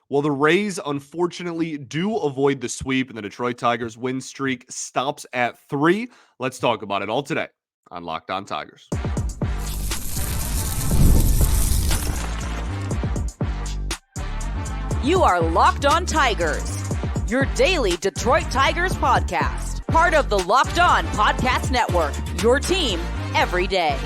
Well, the Rays unfortunately do avoid the sweep, and the Detroit Tigers win streak stops at 3. Let's talk about it all today on Locked On Tigers. You are Locked On Tigers, your daily Detroit Tigers podcast. Part of the Locked On Podcast Network, your team every day.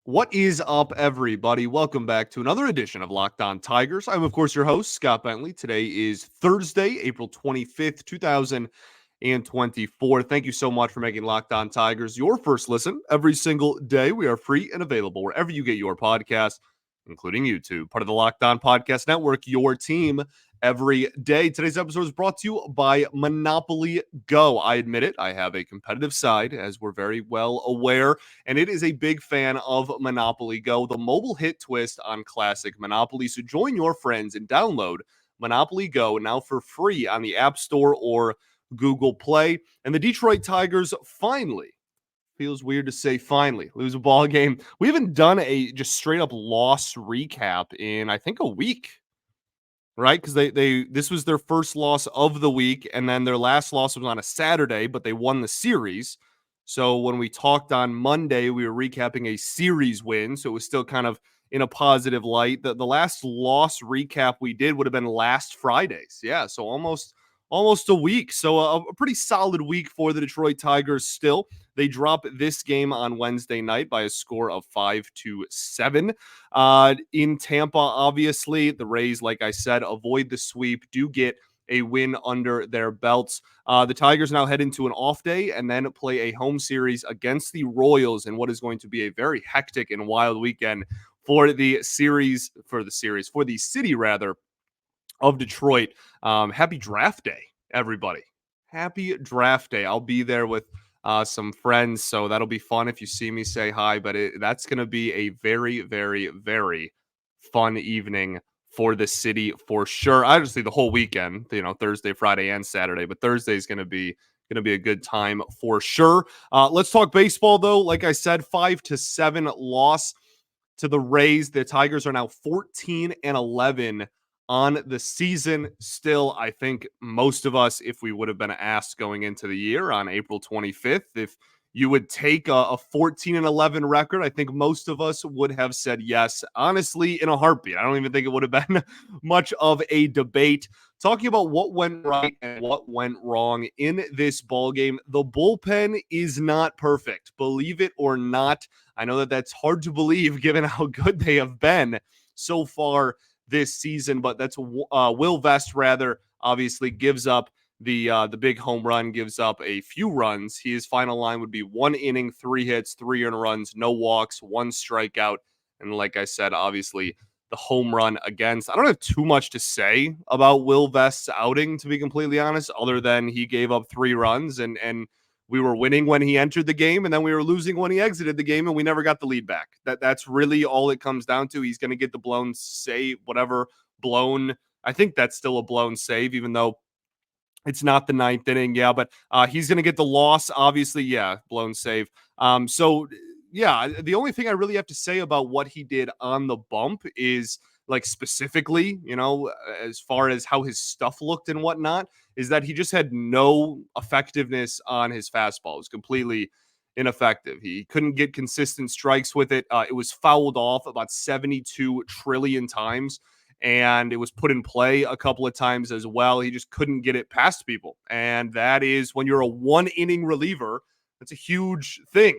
What is up, everybody? Welcome back to another edition of Locked On Tigers. I'm, of course, your host, Scott Bentley. Today is Thursday, April 25th, 2024. Thank you so much for making Locked On Tigers your first listen every single day. We are free and available wherever you get your podcasts, including YouTube. Part of the Locked On Podcast Network, your team every day. Today's episode is brought to you by Monopoly Go. I admit it, I have a competitive side, as we're very well aware, and it is a big fan of Monopoly Go, the mobile hit twist on classic Monopoly. So join your friends and download Monopoly Go now for free on the App Store or Google Play. And the Detroit Tigers finally, feels weird to say finally, lose a ball game. We haven't done a just straight up loss recap in, I think, a week. Right, because they this was their first loss of the week, and then their last loss was on a Saturday, but they won the series. So when we talked on Monday, we were recapping a series win, so it was still kind of in a positive light. The last loss recap we did would have been last Friday's, yeah. So almost a week. So a pretty solid week for the Detroit Tigers. Still, they drop this game on Wednesday night by a score of 5-7. In Tampa, obviously, the Rays, like I said, avoid the sweep, do get a win under their belts. The Tigers now head into an off day and then play a home series against the Royals in what is going to be a very hectic and wild weekend for the city rather of Detroit. Happy draft day, everybody. Happy draft day. I'll be there with some friends, so that'll be fun. If you see me, say hi, but that's going to be a very, very, very fun evening for the city for sure. Obviously, the whole weekend, Thursday, Friday, and Saturday, but Thursday is going to be a good time for sure. Let's talk baseball, though. Like I said, 5-7 loss to the Rays. The Tigers are now 14-11 on the season. Still, I think most of us, if we would have been asked going into the year on April 25th, if you would take a 14-11 record, I think most of us would have said yes, honestly, in a heartbeat. I don't even think it would have been much of a debate. Talking about what went right and what went wrong in this ball game, the bullpen is not perfect, believe it or not. I know that that's hard to believe given how good they have been so far this season, but that's Will Vest rather obviously gives up the big home run, gives up a few runs. His final line would be 1 inning, 3 hits, 3 earned runs, no walks, 1 strikeout, and like I said, obviously the home run against. I don't have too much to say about Will Vest's outing, to be completely honest, other than he gave up 3 runs and we were winning when he entered the game, and then we were losing when he exited the game, and we never got the lead back. That's really all it comes down to. He's going to get the blown save, whatever blown. I think that's still a blown save, even though it's not the 9th inning. Yeah, but he's going to get the loss, obviously. Yeah, blown save. Yeah, the only thing I really have to say about what he did on the bump is, like, specifically, as far as how his stuff looked and whatnot, is that he just had no effectiveness on his fastball. It was completely ineffective. He couldn't get consistent strikes with it. It was fouled off about 72 trillion times, and it was put in play a couple of times as well. He just couldn't get it past people. And that is, when you're a 1-inning reliever, that's a huge thing.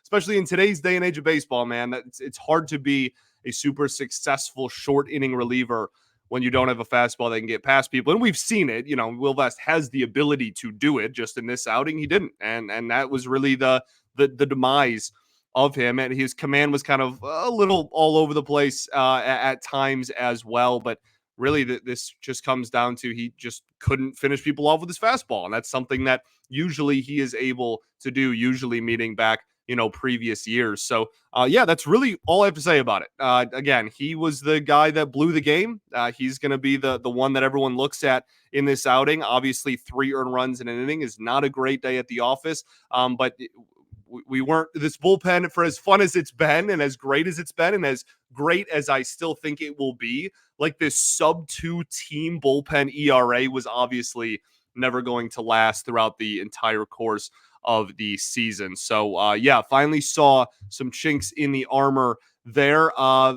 Especially in today's day and age of baseball, man. It's hard to be a super successful short inning reliever when you don't have a fastball that can get past people. And we've seen it. Will Vest has the ability to do it. Just in this outing, he didn't. And that was really the demise of him. And his command was kind of a little all over the place at times as well. But really, this just comes down to he just couldn't finish people off with his fastball. And that's something that usually he is able to do, usually meeting back previous years. So, yeah, that's really all I have to say about it. Again, he was the guy that blew the game. He's going to be the one that everyone looks at in this outing. Obviously, 3 earned runs in an inning is not a great day at the office, but we weren't this bullpen, for as fun as it's been and as great as it's been and as great as I still think it will be, like this sub-2 team bullpen ERA was obviously never going to last throughout the entire course of the season. So yeah, finally saw some chinks in the armor there.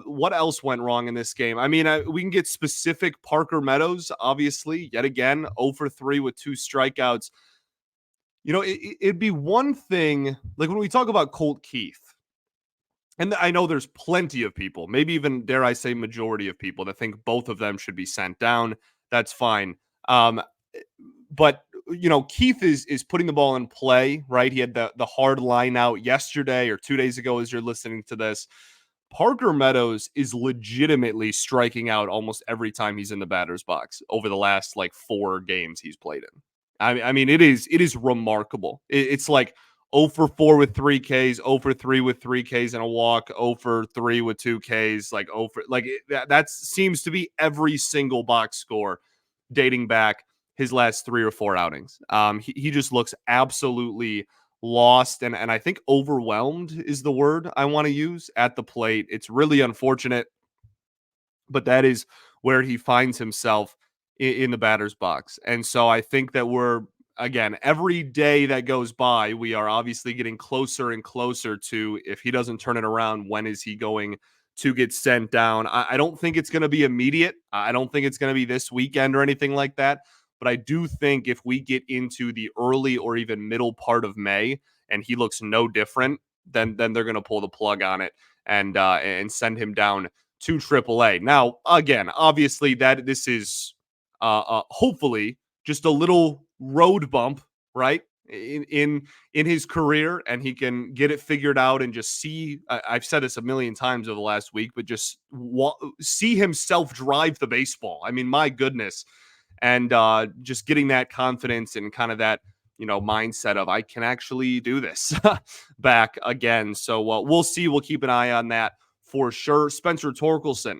What else went wrong in this game? I mean, we can get specific. Parker Meadows, obviously, yet again, 0 for 3 with 2 strikeouts. You know, it'd be one thing, like when we talk about Colt Keith, and I know there's plenty of people, maybe even, dare I say, majority of people that think both of them should be sent down. That's fine. But you know, Keith is putting the ball in play, right? He had the hard line out yesterday or 2 days ago as you're listening to this. Parker Meadows is legitimately striking out almost every time he's in the batter's box over the last like 4 games he's played in. I mean, it is remarkable. It's like 0 for 4 with 3 Ks, 0 for 3 with 3 Ks and a walk, 0 for 3 with 2 Ks, like 0 for like that seems to be every single box score dating back his last 3 or 4 outings. He just looks absolutely lost and I think overwhelmed is the word I want to use at the plate. It's really unfortunate, but that is where he finds himself in the batter's box. And so I think that we're, again, every day that goes by, we are obviously getting closer and closer to, if he doesn't turn it around, when is he going to get sent down? I don't think it's going to be immediate. I don't think it's going to be this weekend or anything like that. But I do think if we get into the early or even middle part of May and he looks no different, then they're going to pull the plug on it and send him down to AAA. Now, again, obviously that this is hopefully just a little road bump, right? In his career, and he can get it figured out and just see. I've said this a million times over the last week, but just see himself drive the baseball. I mean, my goodness, and just getting that confidence and kind of that mindset of I can actually do this back again. So we'll see. We'll keep an eye on that for sure. Spencer Torkelson,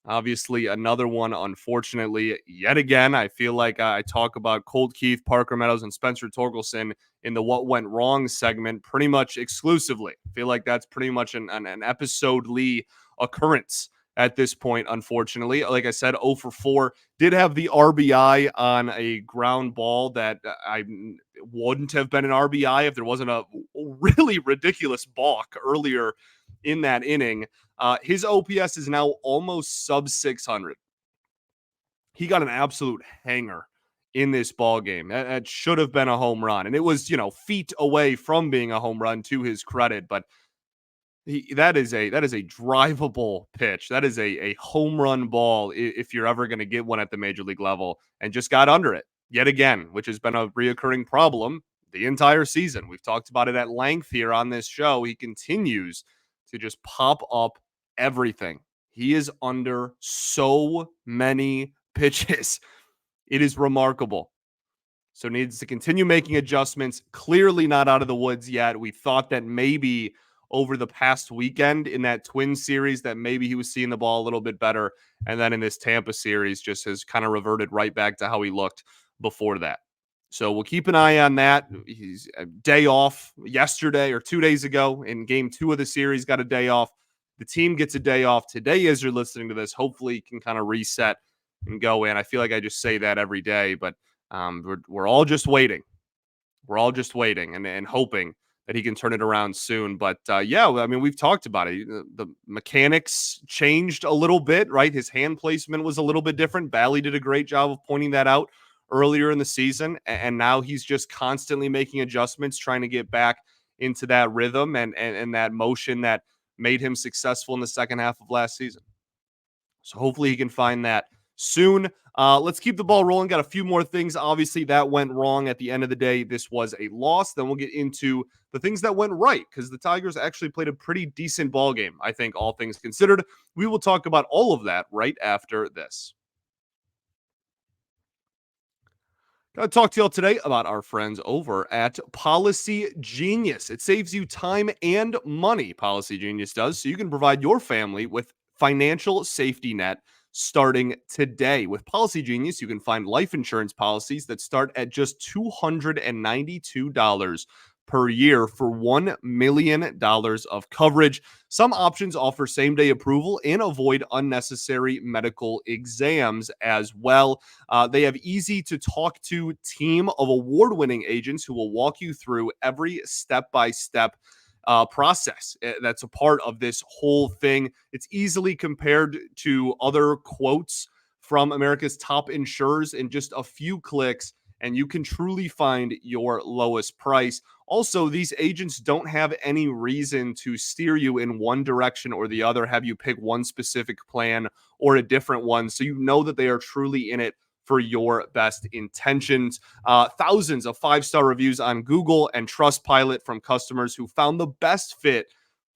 obviously another one, unfortunately, yet again. I feel like I talk about Colt Keith, Parker Meadows, and Spencer Torkelson in the What Went Wrong segment pretty much exclusively. I feel like that's pretty much an episode-ly occurrence at this point, unfortunately. Like I said, 0 for 4. Did have the RBI on a ground ball that I wouldn't have been an RBI if there wasn't a really ridiculous balk earlier in that inning. His OPS is now almost sub 600. He got an absolute hanger in this ball game. That should have been a home run, and it was feet away from being a home run, to his credit. But that is a drivable pitch. That is a home run ball if you're ever going to get one at the major league level, and just got under it yet again, which has been a reoccurring problem the entire season. We've talked about it at length here on this show. He continues to just pop up everything. He is under so many pitches. It is remarkable. So needs to continue making adjustments. Clearly not out of the woods yet. We thought that maybe over the past weekend in that Twins series that maybe he was seeing the ball a little bit better. And then in this Tampa series just has kind of reverted right back to how he looked before that. So we'll keep an eye on that. He's a day off yesterday or 2 days ago in game 2 of the series, got a day off. The team gets a day off today as you're listening to this. Hopefully you can kind of reset and go in. I feel like I just say that every day, but we're all just waiting. We're all just waiting and hoping that he can turn it around soon. But yeah, I mean, we've talked about it. The mechanics changed a little bit, right? His hand placement was a little bit different. Bally did a great job of pointing that out earlier in the season. And now he's just constantly making adjustments, trying to get back into that rhythm and that motion that made him successful in the second half of last season. So hopefully he can find that soon. Let's keep the ball rolling. Got a few more things. Obviously, that went wrong at the end of the day. This was a loss. Then we'll get into the things that went right, because the Tigers actually played a pretty decent ball game, I think, all things considered. We will talk about all of that right after this. Got to talk to y'all today about our friends over at Policy Genius. It saves you time and money, Policy Genius does, so you can provide your family with financial safety net starting today. With Policy Genius, you can find life insurance policies that start at just $292 per year for $1 million of coverage. Some options offer same-day approval and avoid unnecessary medical exams as well. They have easy-to-talk-to team of award-winning agents who will walk you through every step-by-step process that's a part of this whole thing. It's easily compared to other quotes from America's top insurers in just a few clicks, and you can truly find your lowest price. Also, these agents don't have any reason to steer you in one direction or the other, have you pick one specific plan or a different one. So you know that they are truly in it for your best intentions. Thousands of 5-star reviews on Google and Trustpilot from customers who found the best fit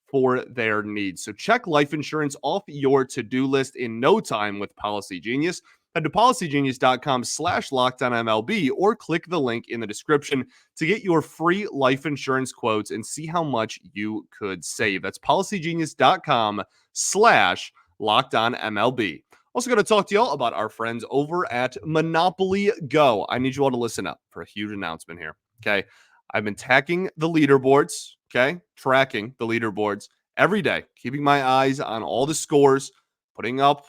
for their needs. So check life insurance off your to-do list in no time with Policy Genius. Head to policygenius.com/LockedOnMLB or click the link in the description to get your free life insurance quotes and see how much you could save. That's policygenius.com/LockedOnMLB. Also going to talk to y'all about our friends over at Monopoly Go. I need you all to listen up for a huge announcement here. Okay. I've been tracking the leaderboards every day, keeping my eyes on all the scores, putting up,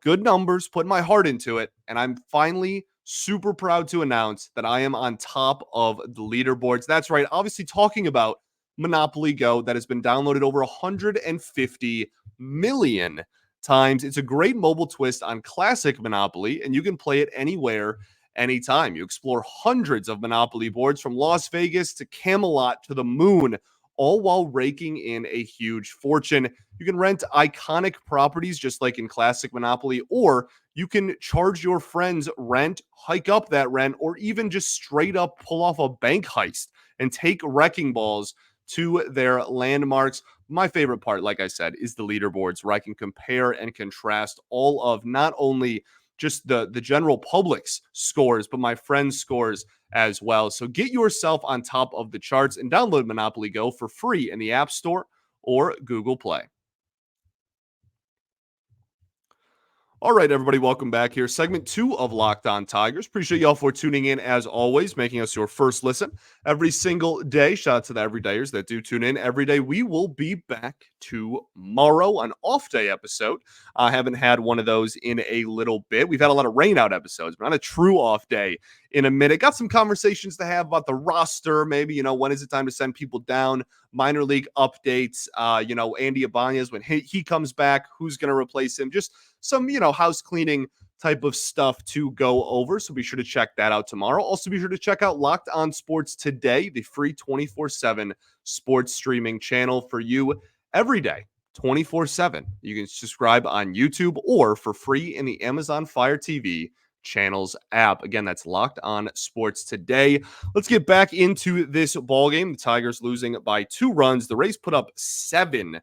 good numbers, putting my heart into it. And I'm finally super proud to announce that I am on top of the leaderboards. That's right. Obviously talking about Monopoly Go that has been downloaded over 150 million times. It's a great mobile twist on classic Monopoly, and you can play it anywhere, anytime. You explore hundreds of Monopoly boards from Las Vegas to Camelot to the moon, all while raking in a huge fortune. You can rent iconic properties just like in classic Monopoly, or you can charge your friends rent, hike up that rent, or even just straight up pull off a bank heist and take wrecking balls to their landmarks. My favorite part, like I said, is the leaderboards, where I can compare and contrast all of not only just the general public's scores, but my friends' scores as well. So get yourself on top of the charts and download Monopoly Go for free in the App Store or Google Play. All right, everybody, welcome back here. Segment 2 of Locked On Tigers. Appreciate y'all for tuning in, as always, making us your first listen every single day. Shout out to the everydayers that do tune in every day. We will be back tomorrow, an off-day episode. I haven't had one of those in a little bit. We've had a lot of rain-out episodes, but not a true off day in a minute. Got some conversations to have about the roster. Maybe, when is it time to send people down? Minor league updates. Andy Ibanez, when he comes back, who's going to replace him? Just some, house cleaning type of stuff to go over. So be sure to check that out tomorrow. Also be sure to check out Locked On Sports Today, the free 24/7 sports streaming channel for you every day, 24/7. You can subscribe on YouTube or for free in the Amazon Fire TV channels app. Again, that's Locked On Sports Today. Let's get back into this ball game. The Tigers losing by 2 runs. The Rays put up 7.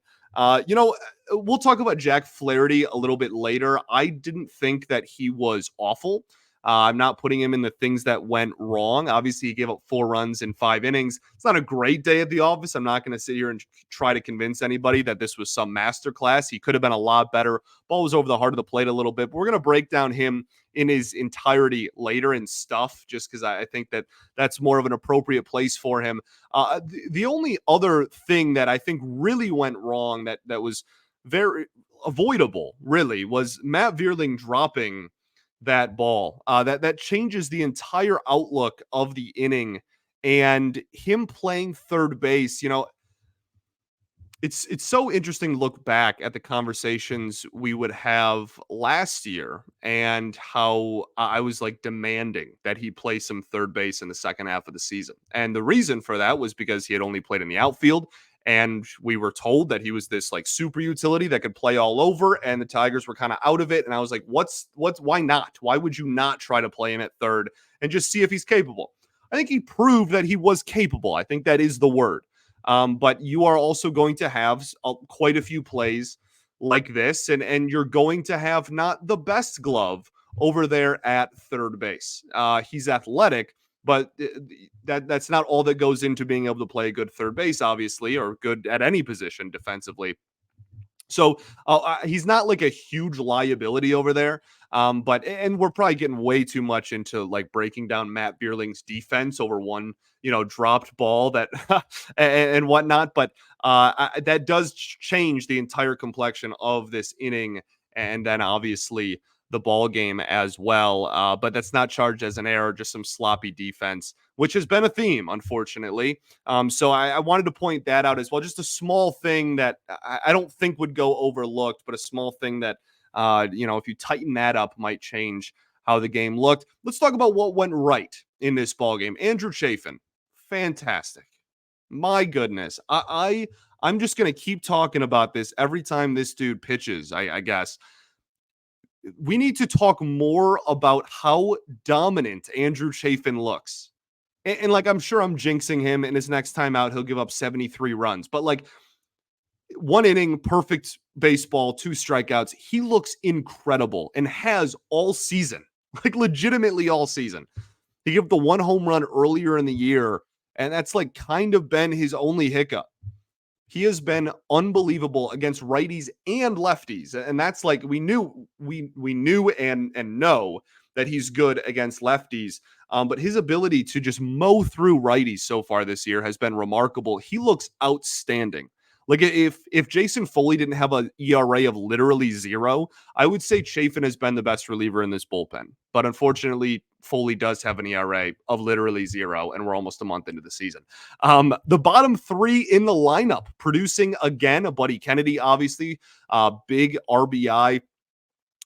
We'll talk about Jack Flaherty a little bit later. I didn't think that he was awful. I'm not putting him in the things that went wrong. Obviously, he gave up 4 runs in 5 innings. It's not a great day at the office. I'm not going to sit here and try to convince anybody that this was some masterclass. He could have been a lot better. Ball was over the heart of the plate a little bit. But we're going to break down him in his entirety later in stuff, just because I think that that's more of an appropriate place for him. The only other thing that I think really went wrong that was very avoidable, really, was Matt Vierling dropping that ball. That changes the entire outlook of the inning, and him playing third base. It's so interesting to look back at the conversations we would have last year and how I was like demanding that he play some third base in the second half of the season. And the reason for that was because he had only played in the outfield, and we were told that he was this like super utility that could play all over, and the Tigers were kind of out of it. And I was like, why not? Why would you not try to play him at third and just see if he's capable? I think he proved that he was capable. I think that is the word. But you are also going to have quite a few plays like this, and you're going to have not the best glove over there at third base. He's athletic, but that's not all that goes into being able to play a good third base, obviously, or good at any position defensively. So he's not like a huge liability over there. But and we're probably getting way too much into like breaking down Matt Bierling's defense over one, dropped ball that and whatnot. But that does change the entire complexion of this inning, and then obviously the ball game as well. But that's not charged as an error, just some sloppy defense, which has been a theme, unfortunately. So I wanted to point that out as well. Just a small thing that I don't think would go overlooked, but a small thing that, if you tighten that up, might change how the game looked. Let's talk about what went right in this ball game. Andrew Chafin, fantastic. My goodness. I'm just going to keep talking about this every time this dude pitches, I guess. We need to talk more about how dominant Andrew Chafin looks. And like, I'm sure I'm jinxing him, and his next time out, he'll give up 73 runs. But like, one inning, perfect baseball, 2 strikeouts. He looks incredible and has all season, like legitimately all season. He gave up the 1 home run earlier in the year, and that's like kind of been his only hiccup. He has been unbelievable against righties and lefties, and that's like we knew and know that he's good against lefties. But his ability to just mow through righties so far this year has been remarkable. He looks outstanding. Like if Jason Foley didn't have an ERA of literally 0, I would say Chafin has been the best reliever in this bullpen. But unfortunately, Foley does have an ERA of literally 0, and we're almost a month into the season. The bottom 3 in the lineup producing again, a Buddy Kennedy, obviously, big RBI,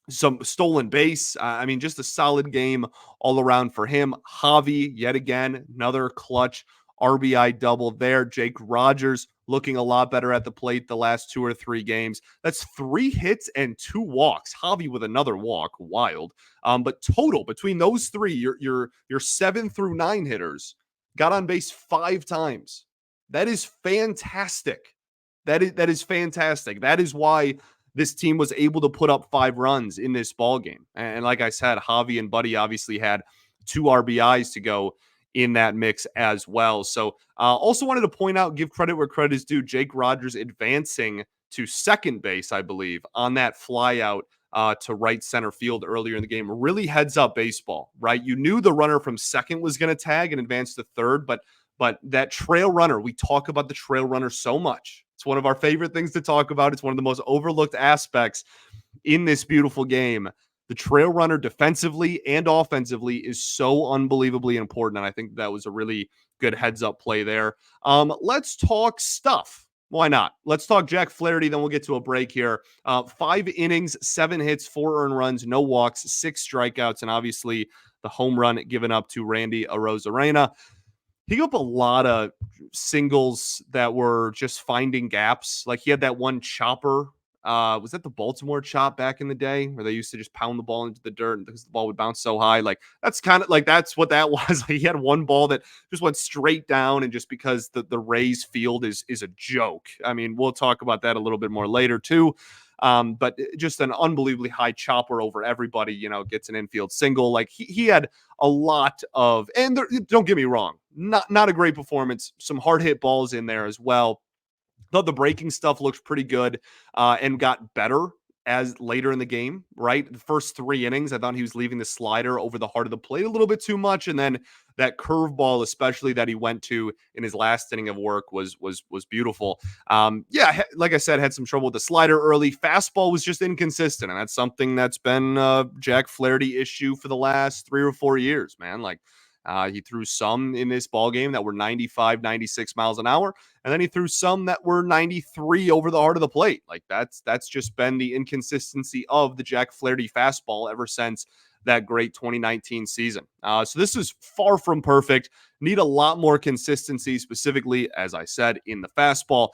some stolen base. I mean, just a solid game all around for him. Javi, yet again, another clutch RBI double there. Jake Rogers looking a lot better at the plate the last 2 or 3 games. That's 3 hits and 2 walks. Javi with another walk, wild. But total between those 3, your 7 through 9 hitters got on base 5 times. That is fantastic. That is fantastic. That is why this team was able to put up 5 runs in this ball game. And like I said, Javi and Buddy obviously had 2 RBIs to go in that mix as well. So also wanted to point out, give credit where credit is due, Jake Rogers advancing to second base, I believe, on that fly out to right center field earlier in the game. Really heads up baseball, right? You knew the runner from second was going to tag and advance to third, but that trail runner, we talk about the trail runner so much. It's one of our favorite things to talk about. It's one of the most overlooked aspects in this beautiful game. The trail runner defensively and offensively is so unbelievably important. And I think that was a really good heads up play there. Let's talk stuff. Why not? Let's talk Jack Flaherty, then we'll get to a break here. 5 innings, 7 hits, 4 earned runs, no walks, 6 strikeouts, and obviously the home run given up to Randy Arozarena. He gave up a lot of singles that were just finding gaps. Like he had that one chopper. Was that the Baltimore chop back in the day where they used to just pound the ball into the dirt because the ball would bounce so high? Like that's kind of like that's what that was. Like he had one ball that just went straight down, and just because the Rays field is a joke. I mean, we'll talk about that a little bit more later too. But just an unbelievably high chopper over everybody, gets an infield single. Like he had a lot of, and there, don't get me wrong, not a great performance. Some hard hit balls in there as well. Thought the breaking stuff looked pretty good and got better as later in the game, right? The first 3 innings, I thought he was leaving the slider over the heart of the plate a little bit too much. And then that curveball, especially that he went to in his last inning of work, was beautiful. Like I said, had some trouble with the slider early. Fastball was just inconsistent. And that's something that's been Jack Flaherty issue for the last 3 or 4 years, man. Like, he threw some in this ball game that were 95, 96 miles an hour. And then he threw some that were 93 over the heart of the plate. Like that's just been the inconsistency of the Jack Flaherty fastball ever since that great 2019 season. So this is far from perfect. Need a lot more consistency, specifically, as I said, in the fastball.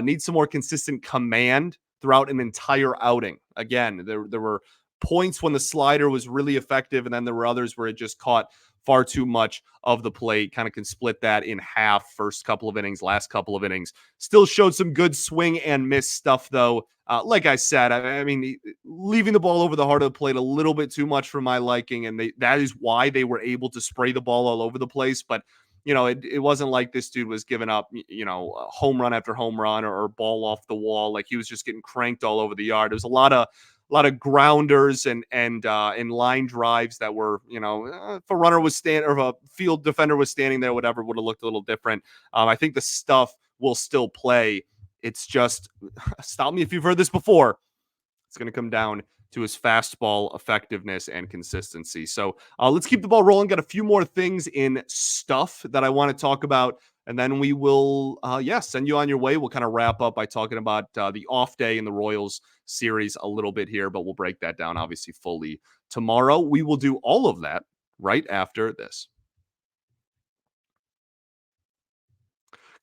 Need some more consistent command throughout an entire outing. Again, there were points when the slider was really effective, and then there were others where it just caught far too much of the plate. Kind of can split that in half. First couple of innings, last couple of innings. Still showed some good swing and miss stuff, though. Like I said, I mean, leaving the ball over the heart of the plate a little bit too much for my liking, and that is why they were able to spray the ball all over the place. But it wasn't like this dude was giving up, home run after home run or ball off the wall. Like he was just getting cranked all over the yard. It was a lot of grounders and line drives that were, if a runner was standing or if a field defender was standing there, whatever, would have looked a little different. I think the stuff will still play. It's just, stop me if you've heard this before, it's going to come down to his fastball effectiveness and consistency. So let's keep the ball rolling. Got a few more things in stuff that I want to talk about. And then we will, send you on your way. We'll kind of wrap up by talking about the off day in the Royals series a little bit here, but we'll break that down obviously fully tomorrow. We will do all of that right after this.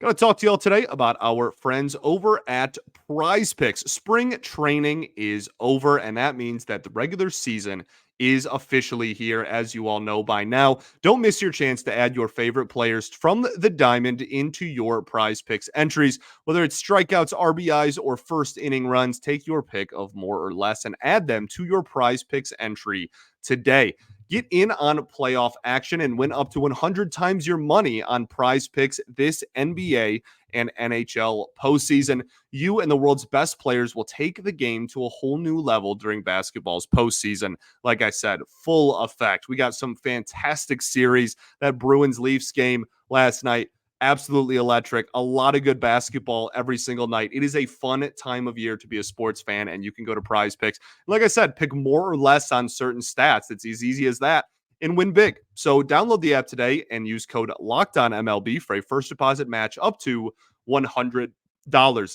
Going to talk to you all today about our friends over at Prize Picks. Spring training is over, and that means that the regular season is officially here, as you all know by now. Don't miss your chance to add your favorite players from the diamond into your Prize Picks entries. Whether it's strikeouts, RBIs, or first inning runs, take your pick of more or less and add them to your Prize Picks entry today. Get in on playoff action and win up to 100 times your money on Prize Picks this NBA and NHL postseason. You and the world's best players will take the game to a whole new level during basketball's postseason. Like I said, full effect. We got some fantastic series. That Bruins-Leafs game last night, absolutely electric. A lot of good basketball every single night. It is a fun time of year to be a sports fan, and you can go to Prize Picks. Like I said, pick more or less on certain stats. It's as easy as that and win big. So download the app today and use code LOCKEDONMLB for a first deposit match up to $100.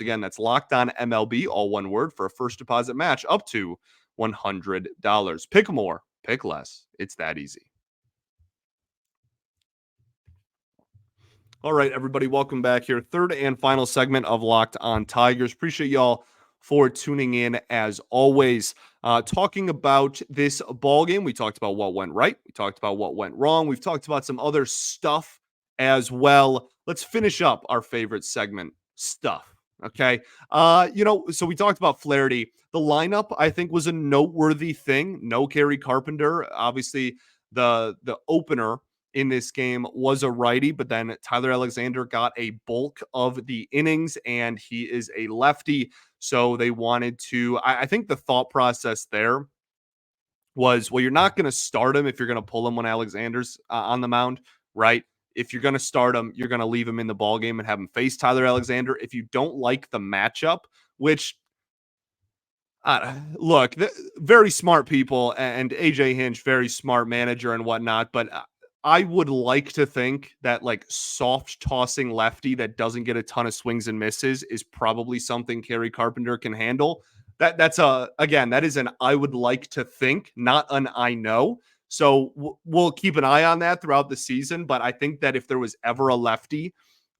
Again, that's LOCKEDONMLB, all one word, for a first deposit match up to $100. Pick more, pick less. It's that easy. All right, everybody, welcome back here. Third and final segment of Locked On Tigers. Appreciate y'all for tuning in as always. Talking about this ball game, we talked about what went right. We talked about what went wrong. We've talked about some other stuff as well. Let's finish up our favorite segment, stuff. Okay. So we talked about Flaherty. The lineup, I think, was a noteworthy thing. No Kerry Carpenter. Obviously, the opener in this game was a righty, but then Tyler Alexander got a bulk of the innings, and he is a lefty. So they wanted to, I think the thought process there was, well, you're not going to start him if you're going to pull him when Alexander's on the mound, right? If you're going to start him, you're going to leave him in the ball game and have him face Tyler Alexander. If you don't like the matchup, which look, very smart people, and AJ Hinch, very smart manager and whatnot, but I would like to think that like soft tossing lefty that doesn't get a ton of swings and misses is probably something Kerry Carpenter can handle. That is an I would like to think, not an I know. So we'll keep an eye on that throughout the season. But I think that if there was ever a lefty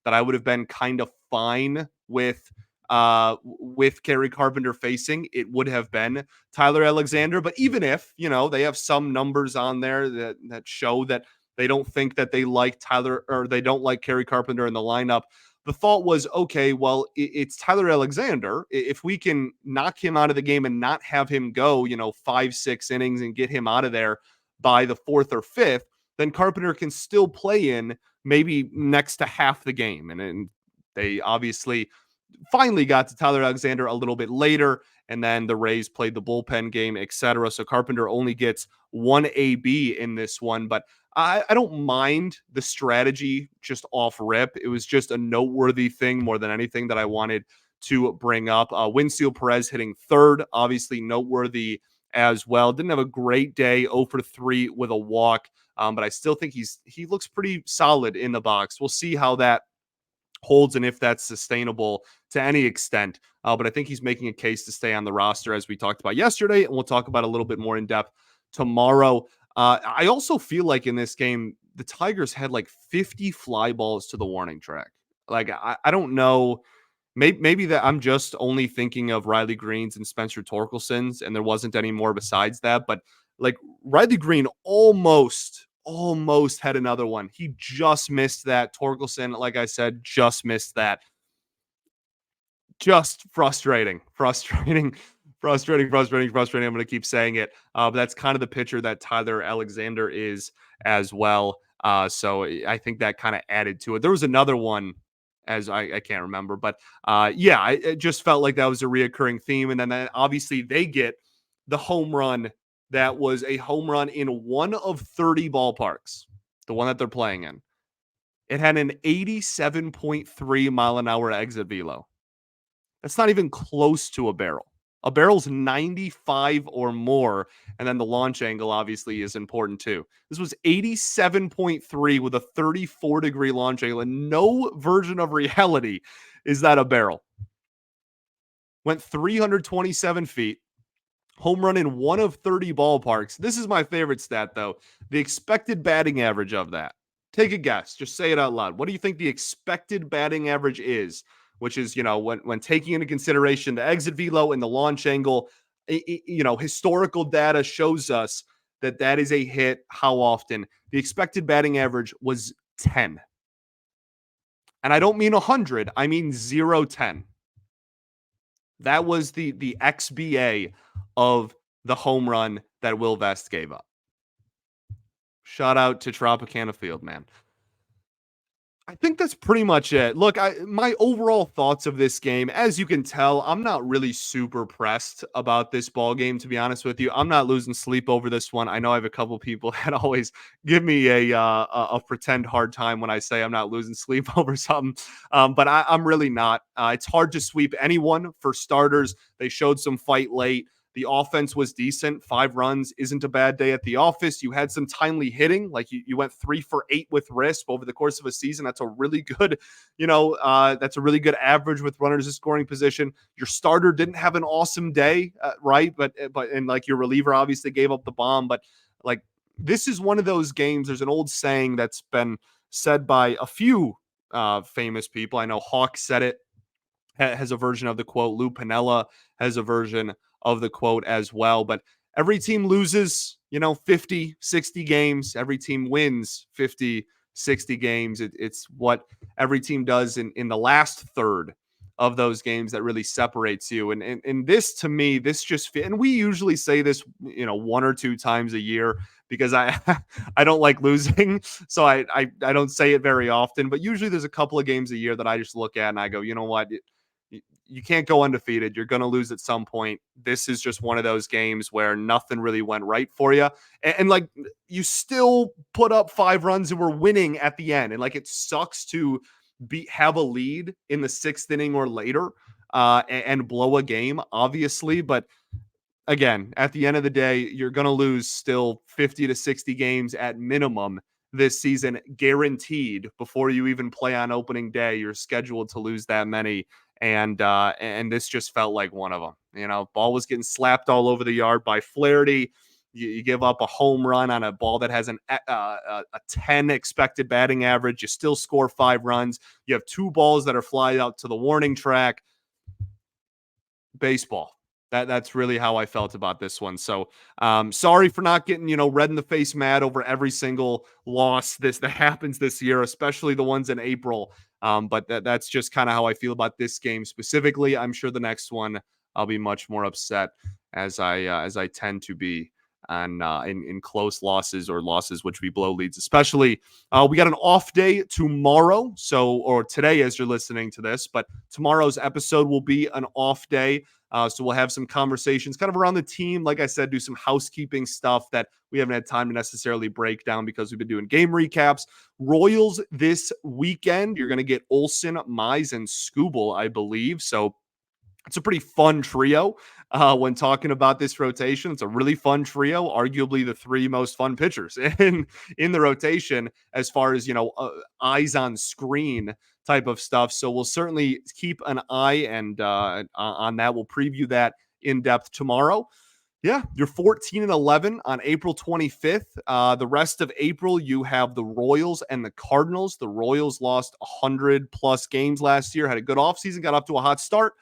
that I would have been kind of fine with Kerry Carpenter facing, it would have been Tyler Alexander. But even if, they have some numbers on there that show that they don't think that they like Tyler, or they don't like Kerry Carpenter in the lineup, the thought was, okay, well, it's Tyler Alexander. If we can knock him out of the game and not have him go, 5-6 innings and get him out of there by the 4th or 5th, then Carpenter can still play in maybe next to half the game. And they obviously finally got to Tyler Alexander a little bit later, and then the Rays played the bullpen game, etc. So Carpenter only gets one AB in this one, but I don't mind the strategy just off rip. It was just a noteworthy thing more than anything that I wanted to bring up. Winfield Perez hitting third, obviously noteworthy as well. Didn't have a great day, 0 for 3 with a walk, but I still think he looks pretty solid in the box. We'll see how that holds and if that's sustainable to any extent. But I think he's making a case to stay on the roster, as we talked about yesterday, and we'll talk about a little bit more in depth tomorrow. I also feel like in this game, the Tigers had like 50 fly balls to the warning track. Like, I don't know. Maybe that I'm just only thinking of Riley Green's and Spencer Torkelson's, and there wasn't any more besides that. But like Riley Green almost had another one. He just missed that. Torkelson, like I said, just missed that. Just frustrating. I'm going to keep saying it. But that's kind of the pitcher that Tyler Alexander is as well. So I think that kind of added to it. There was another one as I can't remember, but yeah, it just felt like that was a reoccurring theme. And then obviously they get the home run that was a home run in one of 30 ballparks, the one that they're playing in. It had an 87.3 mile an hour exit velo. That's not even close to a barrel. A barrel's 95 or more. And then the launch angle obviously is important too. This was 87.3 with a 34-degree launch angle, and no version of reality is that a barrel. Went 327 feet. Home run in one of 30 ballparks. This is my favorite stat, though. The expected batting average of that. Take a guess. Just say it out loud. What do you think the expected batting average is? Which is, when taking into consideration the exit velo and the launch angle, historical data shows us that that is a hit. How often? The expected batting average was 10. And I don't mean 100. I mean 0-10. That was the XBA of the home run that Will Vest gave up. Shout out to Tropicana Field, man. I think that's pretty much it. Look, my overall thoughts of this game, as you can tell, I'm not really super pressed about this ball game, to be honest with you. I'm not losing sleep over this one. I know I have a couple people that always give me a pretend hard time when I say I'm not losing sleep over something, but I'm really not. It's hard to sweep anyone. For starters, they showed some fight late. The offense was decent. 5 runs isn't a bad day at the office. You had some timely hitting. Like you went 3 for 8 with RISP over the course of a season. That's a really good, that's a really good average with runners in scoring position. Your starter didn't have an awesome day, right? But like your reliever obviously gave up the bomb. But like this is one of those games. There's an old saying that's been said by a few famous people. I know Hawk said it, has a version of the quote. Lou Piniella has a version of the quote as well. But every team loses, 50, 60 games. Every team wins 50, 60 games. It's what every team does in the last third of those games that really separates you. And this, to me, this just and we usually say this, 1 or 2 times a year because I I don't like losing. So I don't say it very often, but usually there's a couple of games a year that I just look at and I go, you know what? You can't go undefeated. You're going to lose at some point. This is just one of those games where nothing really went right for you. And like you still put up 5 runs and were winning at the end. And like it sucks to have a lead in the 6th inning or later and blow a game, obviously. But again, at the end of the day, you're going to lose still 50 to 60 games at minimum this season, guaranteed. Before you even play on opening day, you're scheduled to lose that many. And this just felt like one of them. Ball was getting slapped all over the yard by Flaherty. You give up a home run on a ball that has a 10 expected batting average. You still score 5 runs. You have 2 balls that are fly out to the warning track. Baseball. That's really how I felt about this one. So sorry for not getting, red in the face mad over every single loss that happens this year, especially the ones in April. But that's just kind of how I feel about this game specifically. I'm sure the next one I'll be much more upset as I tend to be on in close losses or losses which we blow leads. Especially we got an off day tomorrow, or today as you're listening to this, but tomorrow's episode will be an off day. So we'll have some conversations kind of around the team. Like I said, do some housekeeping stuff that we haven't had time to necessarily break down because we've been doing game recaps. Royals this weekend, you're going to get Olsen, Mize, and Skubal, I believe. So it's a pretty fun trio when talking about this rotation. It's a really fun trio, arguably the 3 most fun pitchers in the rotation as far as, eyes on screen type of stuff. So we'll certainly keep an eye and on that. We'll preview that in depth tomorrow. Yeah, you're 14-11 on April 25th. The rest of April, you have the Royals and the Cardinals. The Royals lost 100-plus games last year, had a good offseason, got off to a hot start.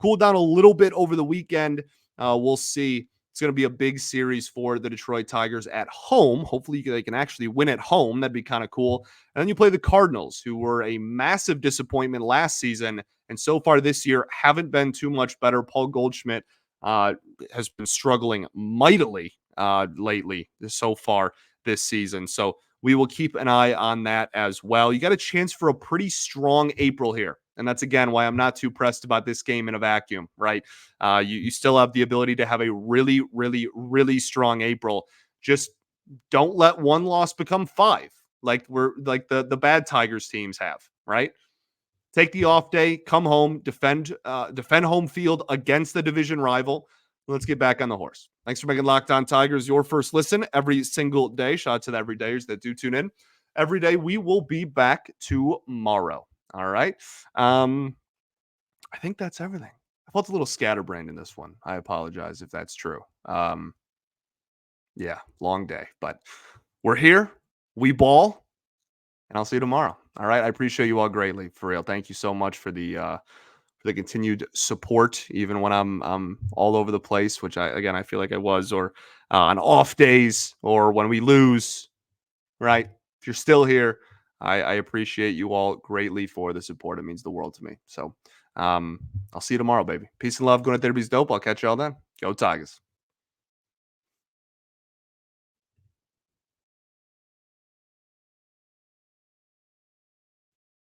Cooled down a little bit over the weekend. We'll see. It's going to be a big series for the Detroit Tigers at home. Hopefully they can actually win at home. That'd be kind of cool. And then you play the Cardinals, who were a massive disappointment last season. And so far this year, haven't been too much better. Paul Goldschmidt has been struggling mightily lately so far this season. So we will keep an eye on that as well. You got a chance for a pretty strong April here. And that's, again, why I'm not too pressed about this game in a vacuum, right? You still have the ability to have a really, really, really strong April. Just don't let one loss become 5, like the bad Tigers teams have, right? Take the off day, come home, defend home field against the division rival. Let's get back on the horse. Thanks for making Locked On Tigers your first listen every single day. Shout out to the everydayers that do tune in every day. We will be back tomorrow. All right. I think that's everything. I felt a little scatterbrained in this one. I apologize if that's true. Yeah, long day, but we're here. We ball, and I'll see you tomorrow. All right. I appreciate you all greatly, for real. Thank you so much for the continued support, even when I'm all over the place, which I feel like I was, or on off days, or when we lose. Right. If you're still here, I appreciate you all greatly for the support. It means the world to me. So I'll see you tomorrow, baby. Peace and love. Going to therapy's dope. I'll catch you all then. Go Tigers.